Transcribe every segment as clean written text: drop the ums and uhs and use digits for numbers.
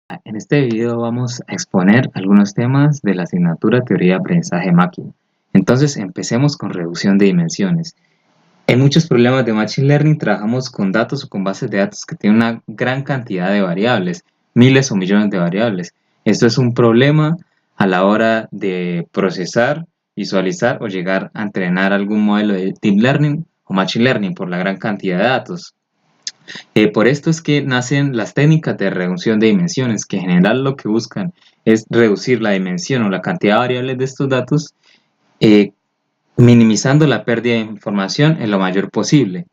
En este video vamos a exponer algunos temas de la asignatura Teoría de Aprendizaje Máquina. Entonces empecemos con reducción de dimensiones. En muchos problemas de Machine Learning trabajamos con datos o con bases de datos que tienen una gran cantidad de variables, miles o millones de variables. Esto es un problema a la hora de procesar, visualizar o llegar a entrenar algún modelo de Deep Learning o Machine Learning por la gran cantidad de datos. Por esto es que nacen las técnicas de reducción de dimensiones, que en general lo que buscan es reducir la dimensión o la cantidad de variables de estos datos, eh, minimizando la pérdida de información en lo mayor posible.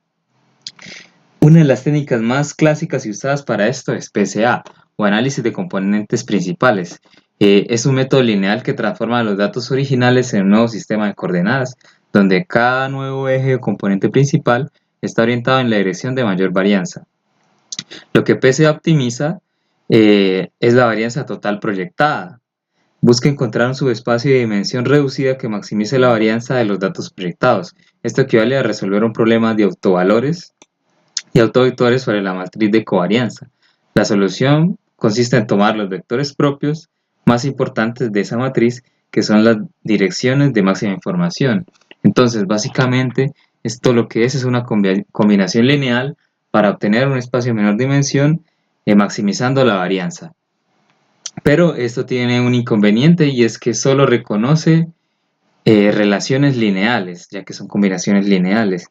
Una de las técnicas más clásicas y usadas para esto es PCA, o análisis de componentes principales. Es un método lineal que transforma los datos originales en un nuevo sistema de coordenadas, donde cada nuevo eje o componente principal está orientado en la dirección de mayor varianza. Lo que PCA optimiza es la varianza total proyectada. Busca encontrar un subespacio de dimensión reducida que maximice la varianza de los datos proyectados. Esto equivale a resolver un problema de autovalores y autovectores sobre la matriz de covarianza. La solución consiste en tomar los vectores propios más importantes de esa matriz, que son las direcciones de máxima información. Entonces, básicamente, esto lo que es una combinación lineal para obtener un espacio de menor dimensión, maximizando la varianza. Pero esto tiene un inconveniente y es que solo reconoce relaciones lineales, ya que son combinaciones lineales.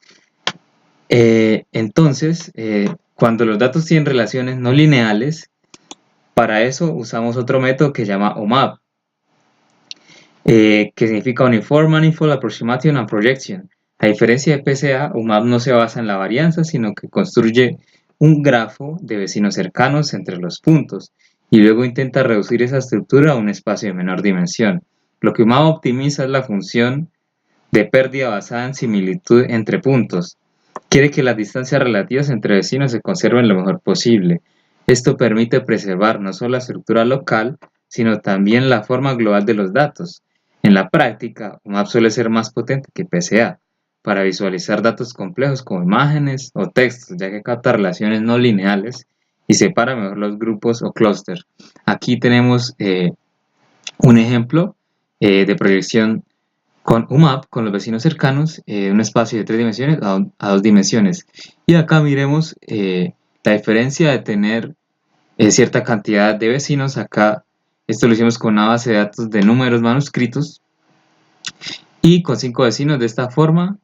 Cuando los datos tienen relaciones no lineales, para eso usamos otro método que se llama UMAP, que significa Uniform Manifold Approximation and Projection. A diferencia de PCA, UMAP no se basa en la varianza, sino que construye un grafo de vecinos cercanos entre los puntos y luego intenta reducir esa estructura a un espacio de menor dimensión. Lo que UMAP optimiza es la función de pérdida basada en similitud entre puntos. Quiere que las distancias relativas entre vecinos se conserven lo mejor posible. Esto permite preservar no solo la estructura local, sino también la forma global de los datos. En la práctica, UMAP suele ser más potente que PCA para visualizar datos complejos como imágenes o textos, ya que capta relaciones no lineales y separa mejor los grupos o clústeres. Aquí tenemos un ejemplo de proyección con UMAP, con los vecinos cercanos, un espacio de 3 dimensiones a 2 dimensiones. Y acá miremos la diferencia de tener cierta cantidad de vecinos. Acá esto lo hicimos con una base de datos de números manuscritos y con 5 vecinos de esta forma.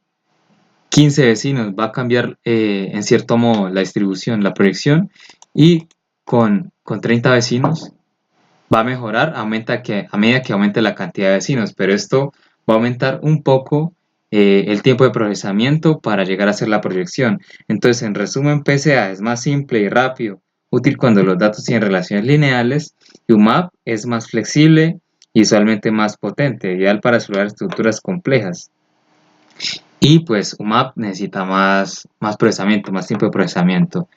15 vecinos va a cambiar en cierto modo la distribución, la proyección, y con 30 vecinos va a mejorar a medida que aumente la cantidad de vecinos, pero esto va a aumentar un poco el tiempo de procesamiento para llegar a hacer la proyección. Entonces, en resumen, PCA es más simple y rápido, útil cuando los datos tienen relaciones lineales, y UMAP es más flexible y usualmente más potente, ideal para resolver estructuras complejas. Y pues UMAP necesita más procesamiento, más tiempo de procesamiento.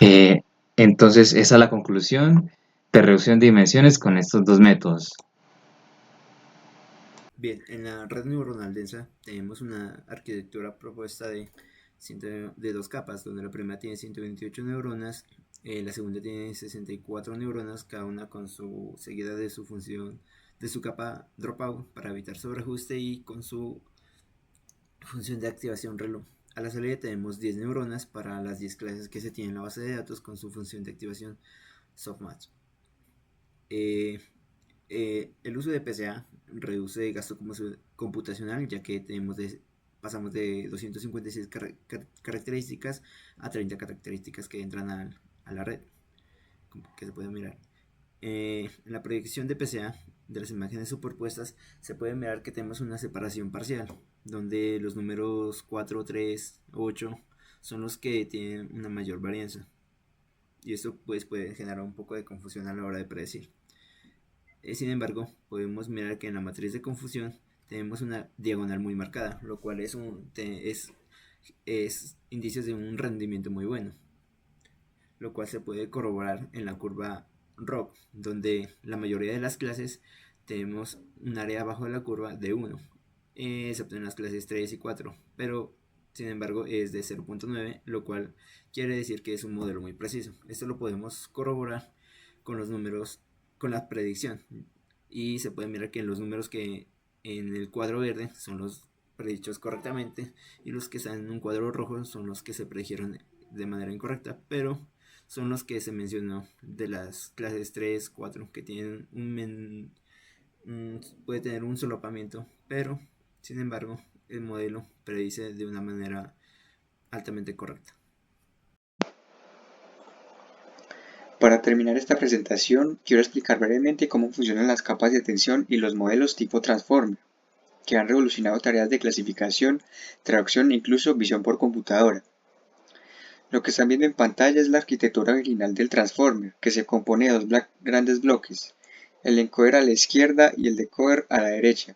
Eh, entonces, esa es la conclusión de reducción de dimensiones con estos dos métodos. Bien, en la red neuronal densa tenemos una arquitectura propuesta de dos capas, donde la primera tiene 128 neuronas, la segunda tiene 64 neuronas, cada una con su seguida de su función, de su capa dropout para evitar sobreajuste y con su función de activación reloj. A la salida tenemos 10 neuronas para las 10 clases que se tienen en la base de datos con su función de activación softmatch. Eh, el uso de PCA reduce gasto computacional, ya que pasamos de 256 características a 30 características que entran a la red, que se puede mirar. En la proyección de PCA de las imágenes superpuestas se puede mirar que tenemos una separación parcial, donde los números 4, 3, 8 son los que tienen una mayor varianza. Y esto pues, puede generar un poco de confusión a la hora de predecir. Sin embargo, podemos mirar que en la matriz de confusión tenemos una diagonal muy marcada, lo cual es indicios de un rendimiento muy bueno, lo cual se puede corroborar en la curva ROC, donde la mayoría de las clases tenemos un área abajo de la curva de 1, excepto en las clases 3 y 4, pero sin embargo es de 0.9, lo cual quiere decir que es un modelo muy preciso. Esto lo podemos corroborar con los números, con la predicción. Y se puede mirar que los números que en el cuadro verde son los predichos correctamente y los que están en un cuadro rojo son los que se predijeron de manera incorrecta, pero son los que se mencionó de las clases 3, 4 que tienen puede tener un solapamiento, pero sin embargo el modelo predice de una manera altamente correcta. Para terminar esta presentación, quiero explicar brevemente cómo funcionan las capas de atención y los modelos tipo Transformer, que han revolucionado tareas de clasificación, traducción e incluso visión por computadora. Lo que están viendo en pantalla es la arquitectura original del Transformer, que se compone de dos grandes bloques, el encoder a la izquierda y el decoder a la derecha.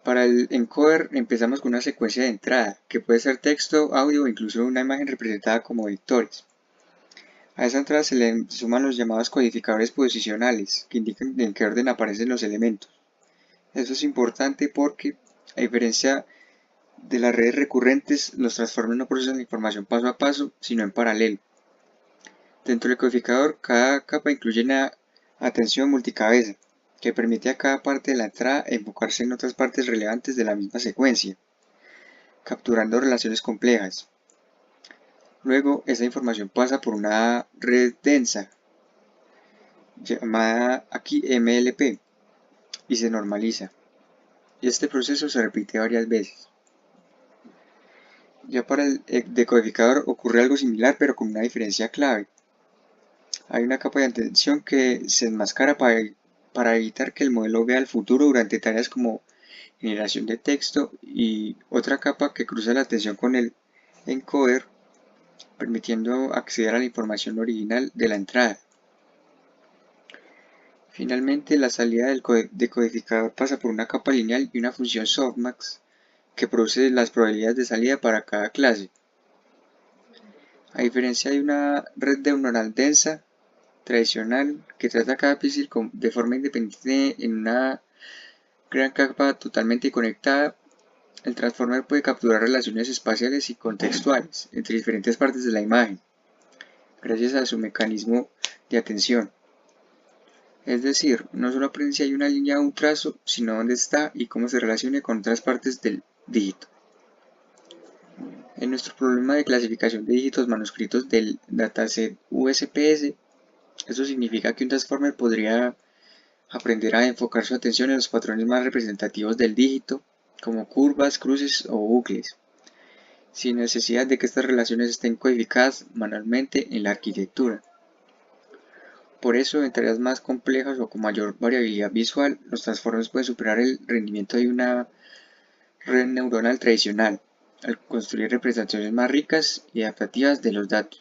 Para el encoder empezamos con una secuencia de entrada, que puede ser texto, audio o incluso una imagen representada como vectores. A esa entrada se le suman los llamados codificadores posicionales, que indican en qué orden aparecen los elementos. Eso es importante porque, a diferencia de las redes recurrentes, los transformers no procesan la información paso a paso, sino en paralelo. Dentro del codificador, cada capa incluye una atención multicabeza, que permite a cada parte de la entrada enfocarse en otras partes relevantes de la misma secuencia, capturando relaciones complejas. Luego, esa información pasa por una red densa, llamada aquí MLP, y se normaliza. Y este proceso se repite varias veces. Ya para el decodificador ocurre algo similar, pero con una diferencia clave. Hay una capa de atención que se enmascara para evitar que el modelo vea el futuro durante tareas como generación de texto, y otra capa que cruza la atención con el encoder, permitiendo acceder a la información original de la entrada. Finalmente, la salida del decodificador pasa por una capa lineal y una función softmax que produce las probabilidades de salida para cada clase. A diferencia de una red neuronal densa tradicional que trata cada píxel de forma independiente en una gran capa totalmente conectada, el transformer puede capturar relaciones espaciales y contextuales entre diferentes partes de la imagen, gracias a su mecanismo de atención. Es decir, no solo aprende si hay una línea o un trazo, sino dónde está y cómo se relaciona con otras partes del dígito. En nuestro problema de clasificación de dígitos manuscritos del dataset USPS, eso significa que un transformer podría aprender a enfocar su atención en los patrones más representativos del dígito, como curvas, cruces o bucles, sin necesidad de que estas relaciones estén codificadas manualmente en la arquitectura. Por eso, en tareas más complejas o con mayor variabilidad visual, los transformers pueden superar el rendimiento de una red neuronal tradicional, al construir representaciones más ricas y adaptativas de los datos.